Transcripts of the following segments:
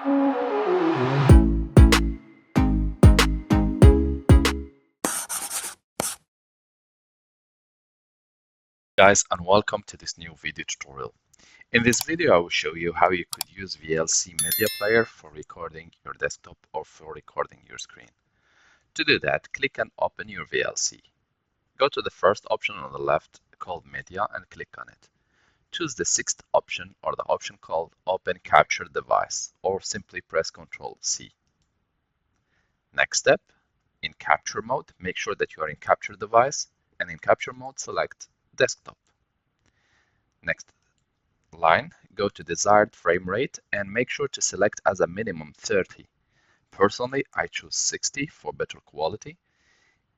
Guys, and welcome to this new video tutorial. In this video I will show you how you could use VLC media player for recording your desktop or for recording your screen. To do that, click and open your VLC. Go to the first option on the left called media and click on it. Choose the sixth option or the option called open capture device, or simply press Ctrl C. Next step, in capture mode, make sure that you are in capture device, and in capture mode select desktop. Next line, go to desired frame rate and make sure to select as a minimum 30. Personally, I choose 60 for better quality.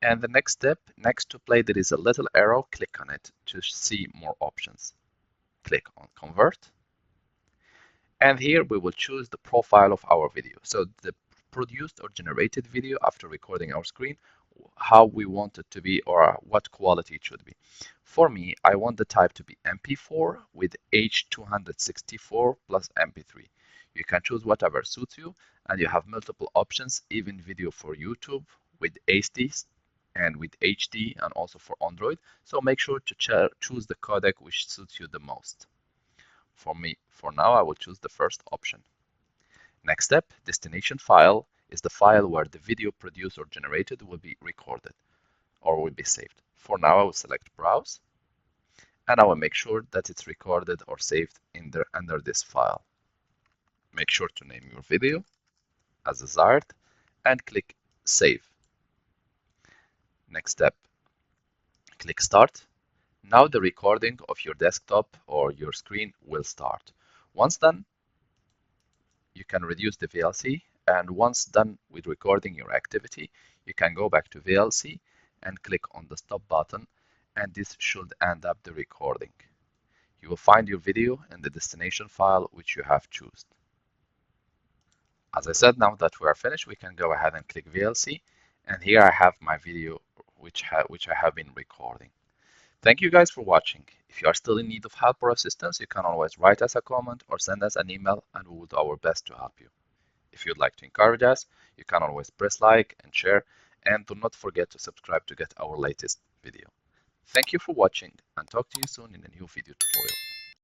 And the next step, next to play, there is a little arrow, click on it to see more options. Click on convert. And here we will choose the profile of our video. So the produced or generated video after recording our screen, how we want it to be or what quality it should be. For me, I want the type to be MP4 with H264 plus MP3. You can choose whatever suits you, and you have multiple options, even video for YouTube with HD and with HD, and also for Android. So make sure to choose the codec which suits you the most. For me, for now, I will choose the first option. Next step, destination file is the file where the video produced or generated will be recorded or will be saved. For now, I will select browse, and I will make sure that it's recorded or saved in there under this file. Make sure to name your video as desired and click save. Next step, click start. Now the recording of your desktop or your screen will start. Once done, you can reduce the VLC, and once done with recording your activity, you can go back to VLC and click on the stop button, and this should end up the recording. You will find your video in the destination file which you have chosen. As I said, now that we are finished, we can go ahead and click VLC, and here I have my video which I have been recording. Thank you guys for watching. If you are still in need of help or assistance, you can always write us a comment or send us an email, and we will do our best to help you. If you'd like to encourage us, you can always press like and share, and do not forget to subscribe to get our latest video. Thank you for watching, and talk to you soon in a new video tutorial.